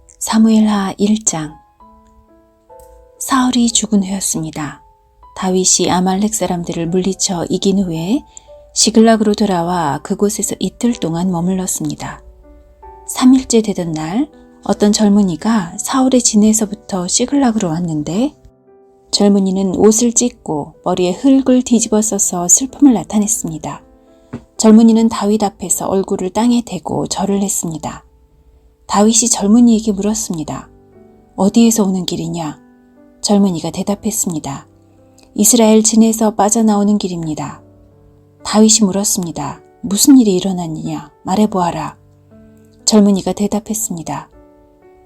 사무엘하 1장. 사울이 죽은 후였습니다. 다윗이 아말렉 사람들을 물리쳐 이긴 후에 시글락으로 돌아와 그곳에서 이틀 동안 머물렀습니다. 3일째 되던 날 어떤 젊은이가 사울의 진에서부터 시글락으로 왔는데, 젊은이는 옷을 찢고 머리에 흙을 뒤집어 써서 슬픔을 나타냈습니다. 젊은이는 다윗 앞에서 얼굴을 땅에 대고 절을 했습니다. 다윗이 젊은이에게 물었습니다. 어디에서 오는 길이냐? 젊은이가 대답했습니다. 이스라엘 진에서 빠져나오는 길입니다. 다윗이 물었습니다. 무슨 일이 일어났느냐? 말해보아라. 젊은이가 대답했습니다.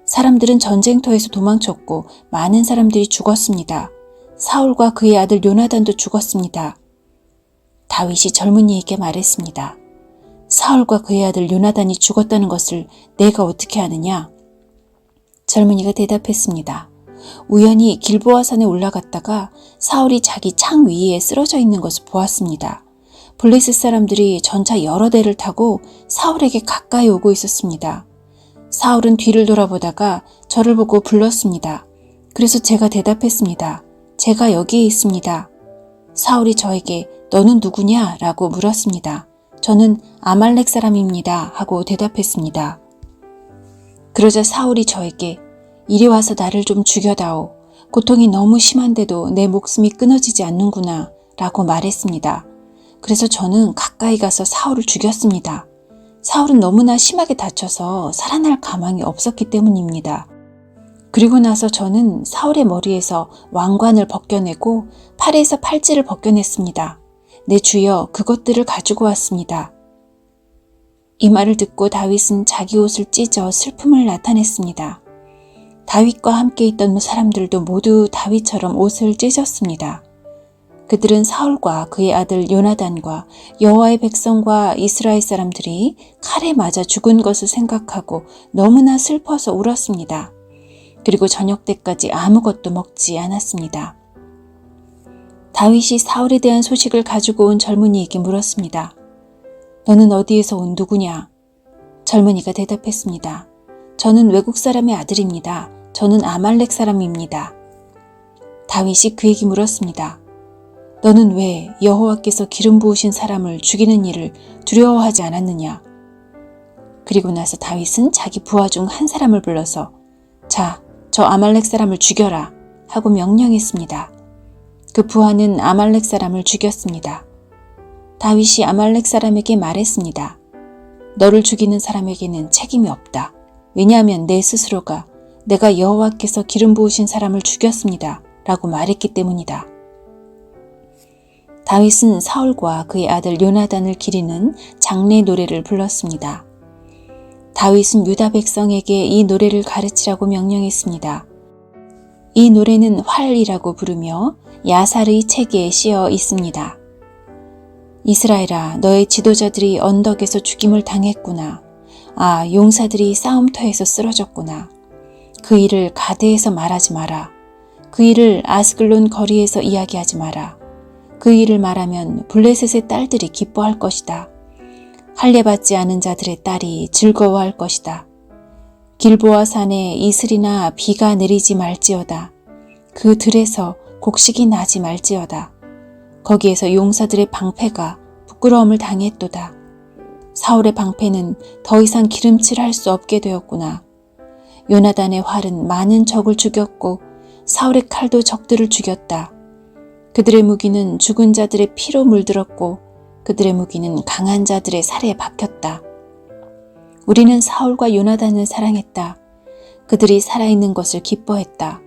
사람들은 전쟁터에서 도망쳤고 많은 사람들이 죽었습니다. 사울과 그의 아들 요나단도 죽었습니다. 다윗이 젊은이에게 말했습니다. 사울과 그의 아들 요나단이 죽었다는 것을 내가 어떻게 아느냐? 젊은이가 대답했습니다. 우연히 길보아 산에 올라갔다가 사울이 자기 창 위에 쓰러져 있는 것을 보았습니다. 블레셋 사람들이 전차 여러 대를 타고 사울에게 가까이 오고 있었습니다. 사울은 뒤를 돌아보다가 저를 보고 불렀습니다. 그래서 제가 대답했습니다. 제가 여기에 있습니다. 사울이 저에게 너는 누구냐? 라고 물었습니다. 저는 아말렉 사람입니다. 하고 대답했습니다. 그러자 사울이 저에게 이리 와서 나를 좀 죽여다오. 고통이 너무 심한데도 내 목숨이 끊어지지 않는구나. 라고 말했습니다. 그래서 저는 가까이 가서 사울을 죽였습니다. 사울은 너무나 심하게 다쳐서 살아날 가망이 없었기 때문입니다. 그리고 나서 저는 사울의 머리에서 왕관을 벗겨내고 팔에서 팔찌를 벗겨냈습니다. 내 주여, 그것들을 가지고 왔습니다. 이 말을 듣고 다윗은 자기 옷을 찢어 슬픔을 나타냈습니다. 다윗과 함께 있던 사람들도 모두 다윗처럼 옷을 찢었습니다. 그들은 사울과 그의 아들 요나단과 여호와의 백성과 이스라엘 사람들이 칼에 맞아 죽은 것을 생각하고 너무나 슬퍼서 울었습니다. 그리고 저녁 때까지 아무것도 먹지 않았습니다. 다윗이 사울에 대한 소식을 가지고 온 젊은이에게 물었습니다. 너는 어디에서 온 누구냐? 젊은이가 대답했습니다. 저는 외국 사람의 아들입니다. 저는 아말렉 사람입니다. 다윗이 그에게 물었습니다. 너는 왜 여호와께서 기름 부으신 사람을 죽이는 일을 두려워하지 않았느냐? 그리고 나서 다윗은 자기 부하 중 한 사람을 불러서 자, 저 아말렉 사람을 죽여라 하고 명령했습니다. 그 부하는 아말렉 사람을 죽였습니다. 다윗이 아말렉 사람에게 말했습니다. 너를 죽이는 사람에게는 책임이 없다. 왜냐하면 내 스스로가 내가 여호와께서 기름 부으신 사람을 죽였습니다. 라고 말했기 때문이다. 다윗은 사울과 그의 아들 요나단을 기리는 장례 노래를 불렀습니다. 다윗은 유다 백성에게 이 노래를 가르치라고 명령했습니다. 이 노래는 활이라고 부르며 야살의 책에 씌어 있습니다. 이스라엘아, 너의 지도자들이 언덕에서 죽임을 당했구나. 아, 용사들이 싸움터에서 쓰러졌구나. 그 일을 가드에서 말하지 마라. 그 일을 아스글론 거리에서 이야기하지 마라. 그 일을 말하면 블레셋의 딸들이 기뻐할 것이다. 할례받지 않은 자들의 딸이 즐거워할 것이다. 길보아 산에 이슬이나 비가 내리지 말지어다. 그 들에서 곡식이 나지 말지어다. 거기에서 용사들의 방패가 부끄러움을 당했도다. 사울의 방패는 더 이상 기름칠할 수 없게 되었구나. 요나단의 활은 많은 적을 죽였고 사울의 칼도 적들을 죽였다. 그들의 무기는 죽은 자들의 피로 물들었고 그들의 무기는 강한 자들의 살에 박혔다. 우리는 사울과 요나단을 사랑했다. 그들이 살아있는 것을 기뻐했다.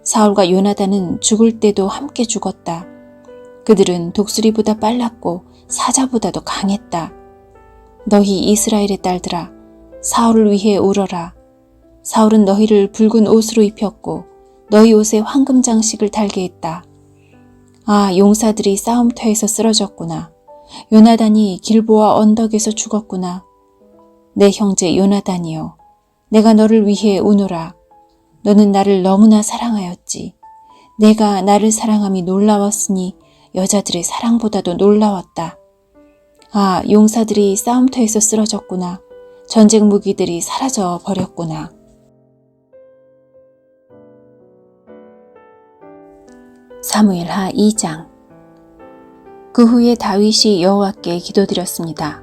사울과 요나단은 죽을 때도 함께 죽었다. 그들은 독수리보다 빨랐고 사자보다도 강했다. 너희 이스라엘의 딸들아, 사울을 위해 울어라. 사울은 너희를 붉은 옷으로 입혔고 너희 옷에 황금 장식을 달게 했다. 아, 용사들이 싸움터에서 쓰러졌구나. 요나단이 길보아 언덕에서 죽었구나. 내 형제 요나단이여, 내가 너를 위해 우노라. 너는 나를 너무나 사랑하였지. 내가 나를 사랑함이 놀라웠으니 여자들의 사랑보다도 놀라웠다. 아, 용사들이 싸움터에서 쓰러졌구나. 전쟁 무기들이 사라져 버렸구나. 사무엘하 2장. 그 후에 다윗이 여호와께 기도드렸습니다.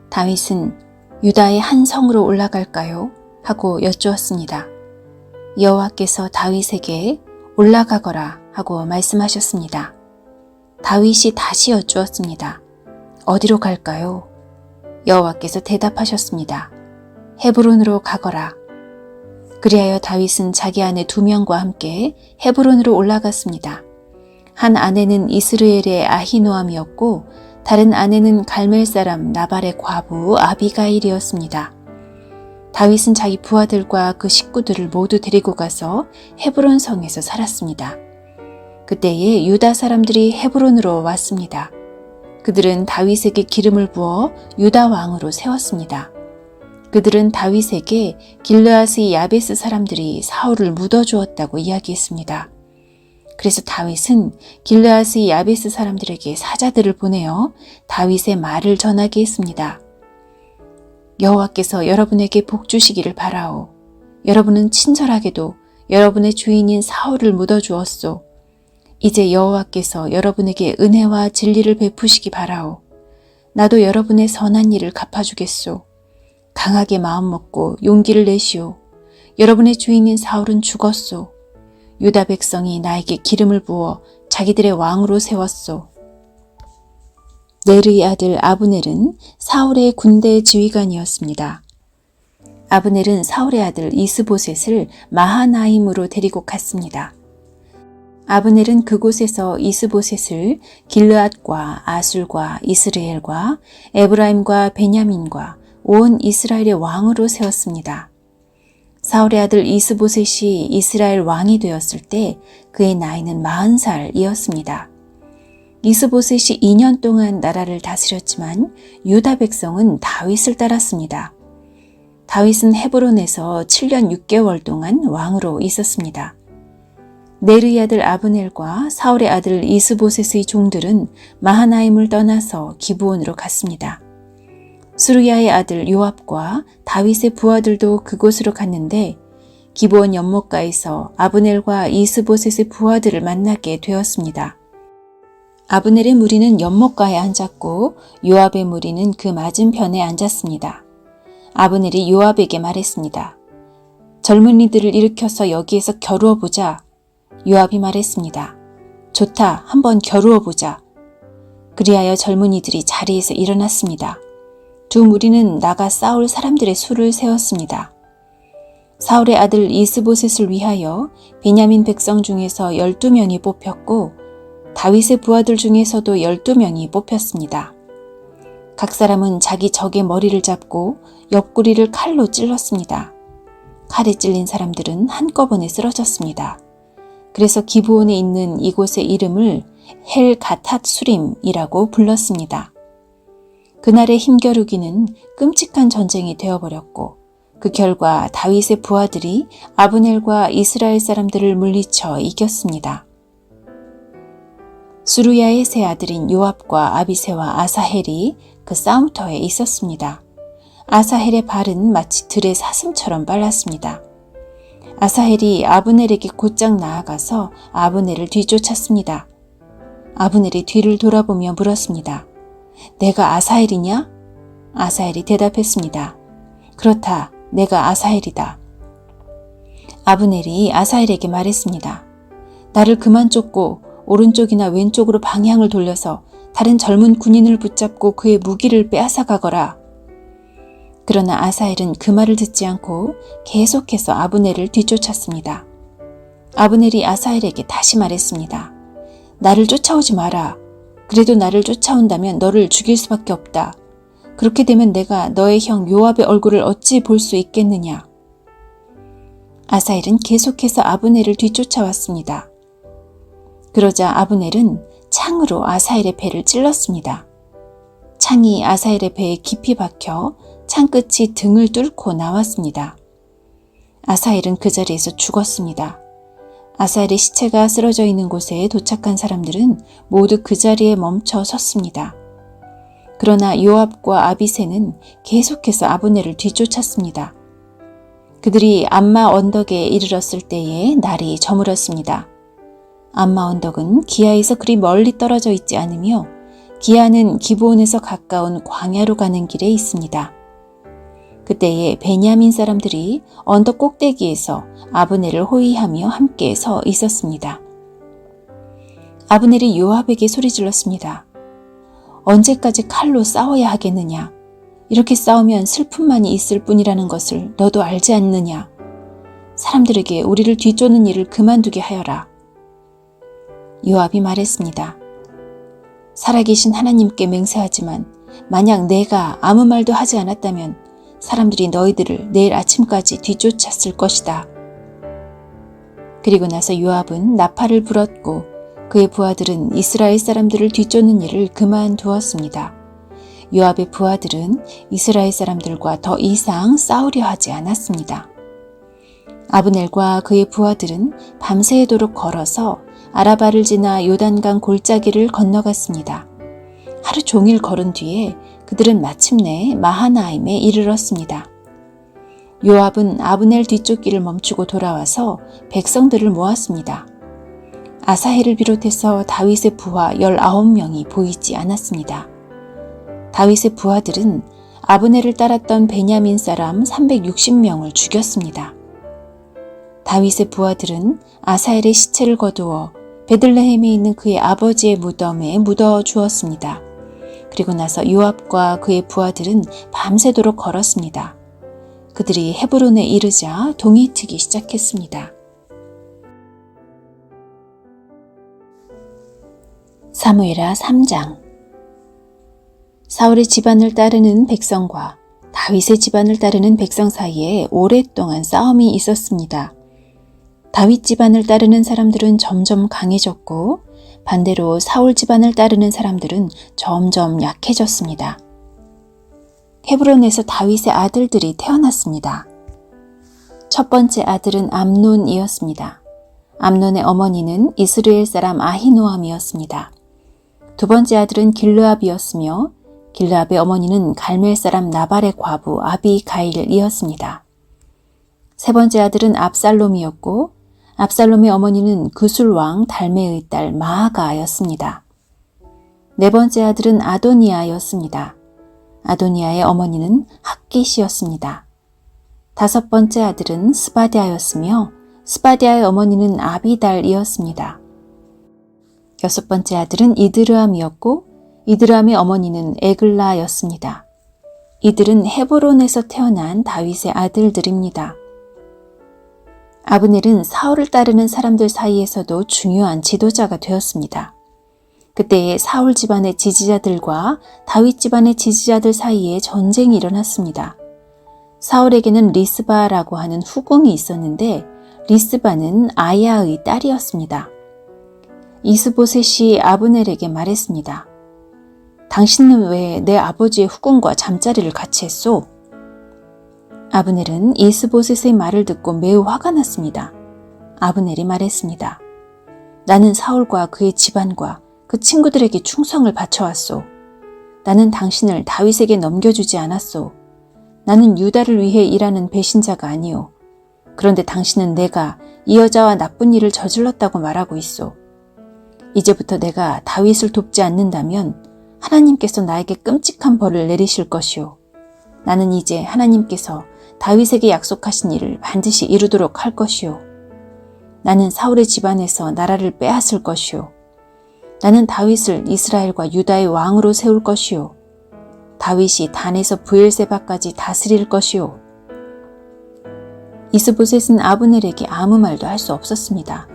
다윗은 유다의 한 성으로 올라갈까요? 하고 여쭈었습니다. 여호와께서 다윗에게 올라가거라 하고 말씀하셨습니다. 다윗이 다시 여쭈었습니다. 어디로 갈까요? 여호와께서 대답하셨습니다. 헤브론으로 가거라. 그리하여 다윗은 자기 아내 2명과 함께 헤브론으로 올라갔습니다. 한 아내는 이스라엘의 아히노암이었고 다른 아내는 갈멜 사람 나발의 과부 아비가일이었습니다. 다윗은 자기 부하들과 그 식구들을 모두 데리고 가서 헤브론 성에서 살았습니다. 그때에 유다 사람들이 헤브론으로 왔습니다. 그들은 다윗에게 기름을 부어 유다 왕으로 세웠습니다. 그들은 다윗에게 길르앗의 야베스 사람들이 사울을 묻어주었다고 이야기했습니다. 그래서 다윗은 길르앗의 야베스 사람들에게 사자들을 보내어 다윗의 말을 전하게 했습니다. 여호와께서 여러분에게 복 주시기를 바라오. 여러분은 친절하게도 여러분의 주인인 사울을 묻어주었소. 이제 여호와께서 여러분에게 은혜와 진리를 베푸시기 바라오. 나도 여러분의 선한 일을 갚아주겠소. 강하게 마음먹고 용기를 내시오. 여러분의 주인인 사울은 죽었소. 유다 백성이 나에게 기름을 부어 자기들의 왕으로 세웠소. 넬의 아들 아브넬은 사울의 군대 지휘관이었습니다. 아브넬은 사울의 아들 이스보셋을 마하나임으로 데리고 갔습니다. 아브넬은 그곳에서 이스보셋을 길르앗과 아술과 이스라엘과 에브라임과 베냐민과 온 이스라엘의 왕으로 세웠습니다. 사울의 아들 이스보셋이 이스라엘 왕이 되었을 때 그의 나이는 40살이었습니다. 이스보셋이 2년 동안 나라를 다스렸지만 유다 백성은 다윗을 따랐습니다. 다윗은 헤브론에서 7년 6개월 동안 왕으로 있었습니다. 넬의 아들 아브넬과 사울의 아들 이스보셋의 종들은 마하나임을 떠나서 기브온으로 갔습니다. 수르야의 아들 요압과 다윗의 부하들도 그곳으로 갔는데 기브온 연못가에서 아브넬과 이스보셋의 부하들을 만나게 되었습니다. 아브넬의 무리는 연못가에 앉았고 요압의 무리는 그 맞은편에 앉았습니다. 아브넬이 요압에게 말했습니다. 젊은이들을 일으켜서 여기에서 겨루어보자. 요압이 말했습니다. 좋다, 한번 겨루어보자. 그리하여 젊은이들이 자리에서 일어났습니다. 두 무리는 나가 싸울 사람들의 수를 세웠습니다. 사울의 아들 이스보셋을 위하여 베냐민 백성 중에서 12명이 뽑혔고 다윗의 부하들 중에서도 12명이 뽑혔습니다. 각 사람은 자기 적의 머리를 잡고 옆구리를 칼로 찔렀습니다. 칼에 찔린 사람들은 한꺼번에 쓰러졌습니다. 그래서 기브온에 있는 이곳의 이름을 헬 가탓 수림이라고 불렀습니다. 그날의 힘겨루기는 끔찍한 전쟁이 되어버렸고 그 결과 다윗의 부하들이 아브넬과 이스라엘 사람들을 물리쳐 이겼습니다. 수루야의 세 아들인 요압과 아비새와 아사헬이 그 싸움터에 있었습니다. 아사헬의 발은 마치 들의 사슴처럼 빨랐습니다. 아사헬이 아브넬에게 곧장 나아가서 아브넬을 뒤쫓았습니다. 아브넬이 뒤를 돌아보며 물었습니다. 내가 아사헬이냐? 아사헬이 대답했습니다. 그렇다, 내가 아사헬이다. 아브넬이 아사헬에게 말했습니다. 나를 그만 쫓고 오른쪽이나 왼쪽으로 방향을 돌려서 다른 젊은 군인을 붙잡고 그의 무기를 빼앗아 가거라. 그러나 아사헬은 그 말을 듣지 않고 계속해서 아브넬을 뒤쫓았습니다. 아브넬이 아사헬에게 다시 말했습니다. 나를 쫓아오지 마라. 그래도 나를 쫓아온다면 너를 죽일 수밖에 없다. 그렇게 되면 내가 너의 형 요압의 얼굴을 어찌 볼 수 있겠느냐. 아사헬은 계속해서 아브넬을 뒤쫓아왔습니다. 그러자 아브넬은 창으로 아사헬의 배를 찔렀습니다. 창이 아사헬의 배에 깊이 박혀 창끝이 등을 뚫고 나왔습니다. 아사헬은 그 자리에서 죽었습니다. 아사헬의 시체가 쓰러져 있는 곳에 도착한 사람들은 모두 그 자리에 멈춰 섰습니다. 그러나 요압과 아비새는 계속해서 아브넬을 뒤쫓았습니다. 그들이 암마 언덕에 이르렀을 때에 날이 저물었습니다. 암마 언덕은 기아에서 그리 멀리 떨어져 있지 않으며 기아는 기브온에서 가까운 광야로 가는 길에 있습니다. 그때에 베냐민 사람들이 언덕 꼭대기에서 아브넬을 호위하며 함께 서 있었습니다. 아브넬이 요압에게 소리질렀습니다. 언제까지 칼로 싸워야 하겠느냐? 이렇게 싸우면 슬픔만이 있을 뿐이라는 것을 너도 알지 않느냐? 사람들에게 우리를 뒤쫓는 일을 그만두게 하여라. 요압이 말했습니다. 살아계신 하나님께 맹세하지만 만약 내가 아무 말도 하지 않았다면 사람들이 너희들을 내일 아침까지 뒤쫓았을 것이다. 그리고 나서 요압은 나팔을 불었고 그의 부하들은 이스라엘 사람들을 뒤쫓는 일을 그만두었습니다. 요압의 부하들은 이스라엘 사람들과 더 이상 싸우려 하지 않았습니다. 아브넬과 그의 부하들은 밤새도록 걸어서 아라바를 지나 요단강 골짜기를 건너갔습니다. 하루 종일 걸은 뒤에 그들은 마침내 마하나임에 이르렀습니다. 요압은 아브넬 뒤쫓기를 멈추고 돌아와서 백성들을 모았습니다. 아사헬을 비롯해서 다윗의 부하 19명이 보이지 않았습니다. 다윗의 부하들은 아브넬을 따랐던 베냐민 사람 360명을 죽였습니다. 다윗의 부하들은 아사헬의 시체를 거두어 베들레헴에 있는 그의 아버지의 무덤에 묻어 주었습니다. 그리고 나서 요압과 그의 부하들은 밤새도록 걸었습니다. 그들이 헤브론에 이르자 동이 트기 시작했습니다. 사무엘하 3장. 사울의 집안을 따르는 백성과 다윗의 집안을 따르는 백성 사이에 오랫동안 싸움이 있었습니다. 다윗 집안을 따르는 사람들은 점점 강해졌고 반대로 사울 집안을 따르는 사람들은 점점 약해졌습니다. 헤브론에서 다윗의 아들들이 태어났습니다. 첫 번째 아들은 암논이었습니다. 암논의 어머니는 이스라엘 사람 아히노암이었습니다. 두 번째 아들은 길르압이었으며 길르압의 어머니는 갈멜 사람 나발의 과부 아비가일이었습니다. 세 번째 아들은 압살롬이었고 압살롬의 어머니는 그술 왕 달메의 딸 마아가였습니다. 네 번째 아들은 아도니아였습니다. 아도니아의 어머니는 학깃이었습니다. 다섯 번째 아들은 스바디아였으며 스바디아의 어머니는 아비달이었습니다. 여섯 번째 아들은 이드르암이었고 이드르암의 어머니는 에글라였습니다. 이들은 헤브론에서 태어난 다윗의 아들들입니다. 아브넬은 사울을 따르는 사람들 사이에서도 중요한 지도자가 되었습니다. 그때에 사울 집안의 지지자들과 다윗 집안의 지지자들 사이에 전쟁이 일어났습니다. 사울에게는 리스바라고 하는 후궁이 있었는데 리스바는 아야의 딸이었습니다. 이스보셋이 아브넬에게 말했습니다. 당신은 왜 내 아버지의 후궁과 잠자리를 같이 했소? 아브넬은 이스보셋의 말을 듣고 매우 화가 났습니다. 아브넬이 말했습니다. 나는 사울과 그의 집안과 그 친구들에게 충성을 바쳐왔소. 나는 당신을 다윗에게 넘겨주지 않았소. 나는 유다를 위해 일하는 배신자가 아니오. 그런데 당신은 내가 이 여자와 나쁜 일을 저질렀다고 말하고 있소. 이제부터 내가 다윗을 돕지 않는다면 하나님께서 나에게 끔찍한 벌을 내리실 것이오. 나는 이제 하나님께서 다윗에게 약속하신 일을 반드시 이루도록 할 것이오. 나는 사울의 집안에서 나라를 빼앗을 것이오. 나는 다윗을 이스라엘과 유다의 왕으로 세울 것이오. 다윗이 단에서 브엘세바까지 다스릴 것이오. 이스보셋은 아브넬에게 아무 말도 할 수 없었습니다.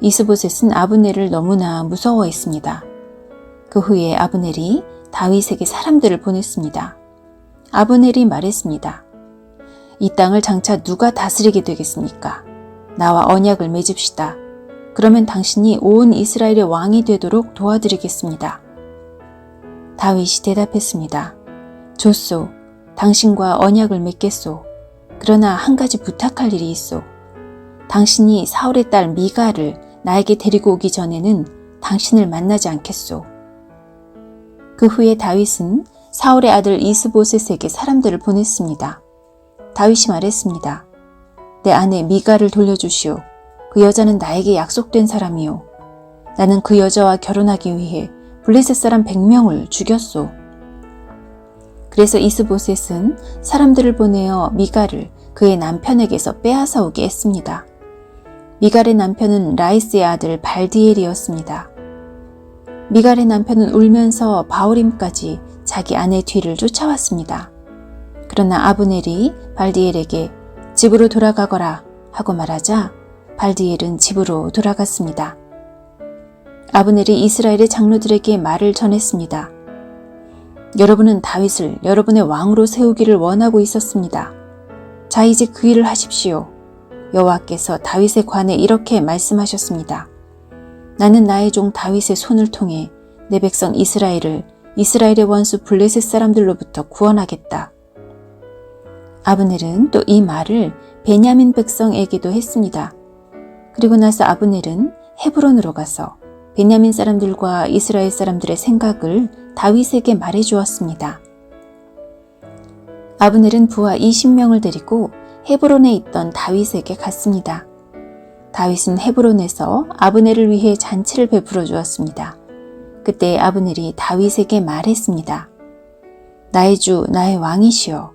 이스보셋은 아브넬을 너무나 무서워했습니다. 그 후에 아브넬이 다윗에게 사람들을 보냈습니다. 아브넬이 말했습니다. 이 땅을 장차 누가 다스리게 되겠습니까? 나와 언약을 맺읍시다. 그러면 당신이 온 이스라엘의 왕이 되도록 도와드리겠습니다. 다윗이 대답했습니다. 좋소. 당신과 언약을 맺겠소. 그러나 한 가지 부탁할 일이 있소. 당신이 사울의 딸 미가를 나에게 데리고 오기 전에는 당신을 만나지 않겠소. 그 후에 다윗은 사울의 아들 이스보셋에게 사람들을 보냈습니다. 다윗이 말했습니다. 내 아내 미가를 돌려주시오. 그 여자는 나에게 약속된 사람이오. 나는 그 여자와 결혼하기 위해 블레셋 사람 100명을 죽였소. 그래서 이스보셋은 사람들을 보내어 미갈을 그의 남편에게서 빼앗아 오게 했습니다. 미갈의 남편은 라이스의 아들 발디엘이었습니다. 미갈의 남편은 울면서 바후림까지 자기 아내 뒤를 쫓아왔습니다. 그러나 아브넬이 발디엘에게 집으로 돌아가거라 하고 말하자 발디엘은 집으로 돌아갔습니다. 아브넬이 이스라엘의 장로들에게 말을 전했습니다. 여러분은 다윗을 여러분의 왕으로 세우기를 원하고 있었습니다. 자, 이제 그 일을 하십시오. 여호와께서 다윗에 관해 이렇게 말씀하셨습니다. 나는 나의 종 다윗의 손을 통해 내 백성 이스라엘을 이스라엘의 원수 블레셋 사람들로부터 구원하겠다. 아브넬은 또 이 말을 베냐민 백성에게도 했습니다. 그리고 나서 아브넬은 헤브론으로 가서 베냐민 사람들과 이스라엘 사람들의 생각을 다윗에게 말해 주었습니다. 아브넬은 부하 20명을 데리고 헤브론에 있던 다윗에게 갔습니다. 다윗은 헤브론에서 아브넬을 위해 잔치를 베풀어 주었습니다. 그때 아브넬이 다윗에게 말했습니다. 나의 주, 나의 왕이시여.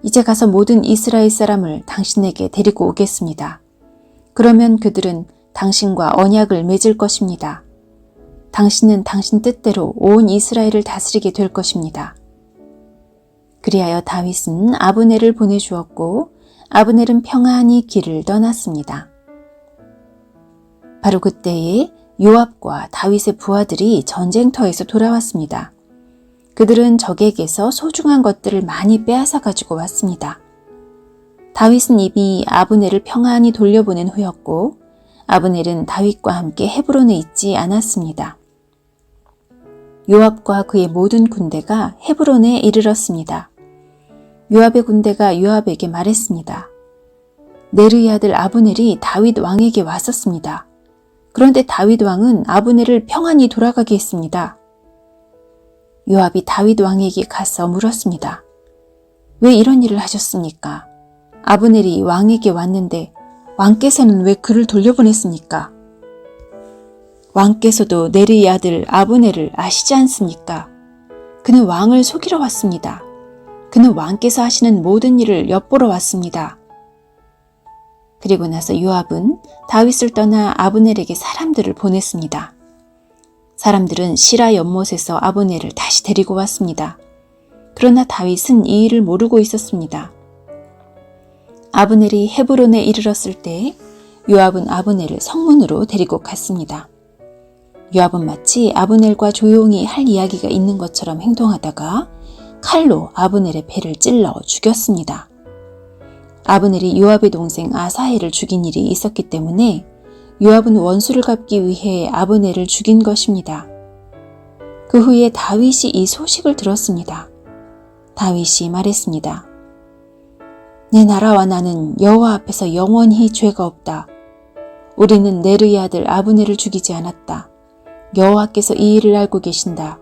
이제 가서 모든 이스라엘 사람을 당신에게 데리고 오겠습니다. 그러면 그들은 당신과 언약을 맺을 것입니다. 당신은 당신 뜻대로 온 이스라엘을 다스리게 될 것입니다. 그리하여 다윗은 아브넬을 보내주었고 아브넬은 평안히 길을 떠났습니다. 바로 그때에 요압과 다윗의 부하들이 전쟁터에서 돌아왔습니다. 그들은 적에게서 소중한 것들을 많이 빼앗아 가지고 왔습니다. 다윗은 이미 아브넬을 평안히 돌려보낸 후였고 아브넬은 다윗과 함께 헤브론에 있지 않았습니다. 요압과 그의 모든 군대가 헤브론에 이르렀습니다. 요압의 군대가 요압에게 말했습니다. 네르의 아들 아브넬이 다윗 왕에게 왔었습니다. 그런데 다윗 왕은 아브넬을 평안히 돌아가게 했습니다. 요압이 다윗 왕에게 가서 물었습니다. 왜 이런 일을 하셨습니까? 아브넬이 왕에게 왔는데 왕께서는 왜 그를 돌려보냈습니까? 왕께서도 네르의 아들 아브넬을 아시지 않습니까? 그는 왕을 속이러 왔습니다. 그는 왕께서 하시는 모든 일을 엿보러 왔습니다. 그리고 나서 요압은 다윗을 떠나 아브넬에게 사람들을 보냈습니다. 사람들은 시라 연못에서 아브넬을 다시 데리고 왔습니다. 그러나 다윗은 이 일을 모르고 있었습니다. 아브넬이 헤브론에 이르렀을 때 요압은 아브넬을 성문으로 데리고 갔습니다. 요압은 마치 아브넬과 조용히 할 이야기가 있는 것처럼 행동하다가 칼로 아브넬의 배를 찔러 죽였습니다. 아브넬이 요압의 동생 아사헬을 죽인 일이 있었기 때문에 요압은 원수를 갚기 위해 아브넬을 죽인 것입니다. 그 후에 다윗이 이 소식을 들었습니다. 다윗이 말했습니다. 내 나라와 나는 여호와 앞에서 영원히 죄가 없다. 우리는 네르의 아들 아브넬을 죽이지 않았다. 여호와께서 이 일을 알고 계신다.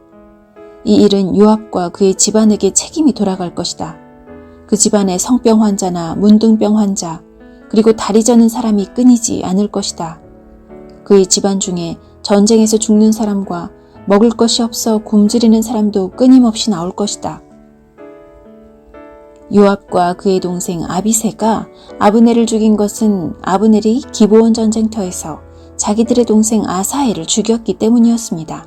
이 일은 요압과 그의 집안에게 책임이 돌아갈 것이다. 그 집안에 성병 환자나 문둥병 환자 그리고 다리 저는 사람이 끊이지 않을 것이다. 그의 집안 중에 전쟁에서 죽는 사람과 먹을 것이 없어 굶주리는 사람도 끊임없이 나올 것이다. 요압과 그의 동생 아비새가 아브넬을 죽인 것은 아브넬이 기브온 전쟁터에서 자기들의 동생 아사헬을 죽였기 때문이었습니다.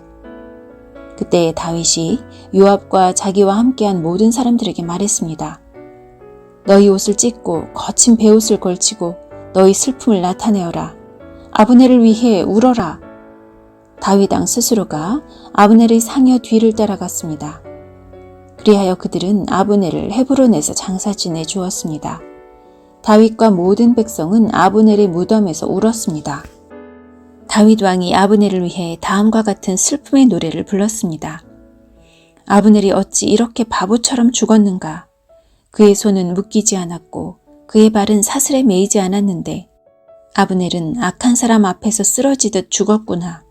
그때 다윗이 요압과 자기와 함께한 모든 사람들에게 말했습니다. 너희 옷을 찢고 거친 베옷을 걸치고 너희 슬픔을 나타내어라. 아브넬을 위해 울어라. 다윗 왕 스스로가 아브넬의 상여 뒤를 따라갔습니다. 그리하여 그들은 아브넬을 헤브론에서 장사 지내 주었습니다. 다윗과 모든 백성은 아브넬의 무덤에서 울었습니다. 다윗 왕이 아브넬을 위해 다음과 같은 슬픔의 노래를 불렀습니다. 아브넬이 어찌 이렇게 바보처럼 죽었는가? 그의 손은 묶이지 않았고 그의 발은 사슬에 매이지 않았는데 아브넬은 악한 사람 앞에서 쓰러지듯 죽었구나.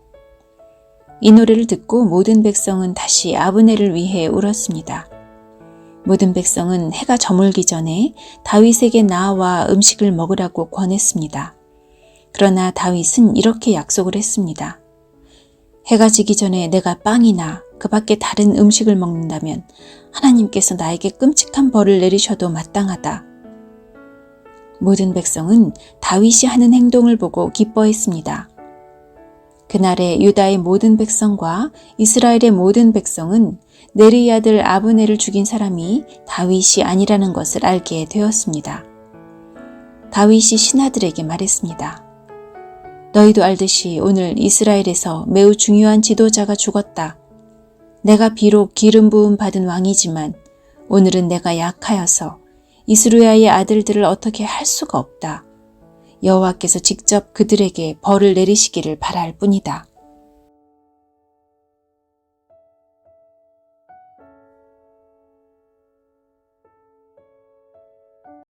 이 노래를 듣고 모든 백성은 다시 아브넬을 위해 울었습니다. 모든 백성은 해가 저물기 전에 다윗에게 나와 음식을 먹으라고 권했습니다. 그러나 다윗은 이렇게 약속을 했습니다. 해가 지기 전에 내가 빵이나 그 밖에 다른 음식을 먹는다면 하나님께서 나에게 끔찍한 벌을 내리셔도 마땅하다. 모든 백성은 다윗이 하는 행동을 보고 기뻐했습니다. 그날에 유다의 모든 백성과 이스라엘의 모든 백성은 네르의 아들 아브넬을 죽인 사람이 다윗이 아니라는 것을 알게 되었습니다. 다윗이 신하들에게 말했습니다. 너희도 알듯이 오늘 이스라엘에서 매우 중요한 지도자가 죽었다. 내가 비록 기름 부음 받은 왕이지만 오늘은 내가 약하여서 이스루야의 아들들을 어떻게 할 수가 없다. 여호와께서 직접 그들에게 벌을 내리시기를 바랄 뿐이다.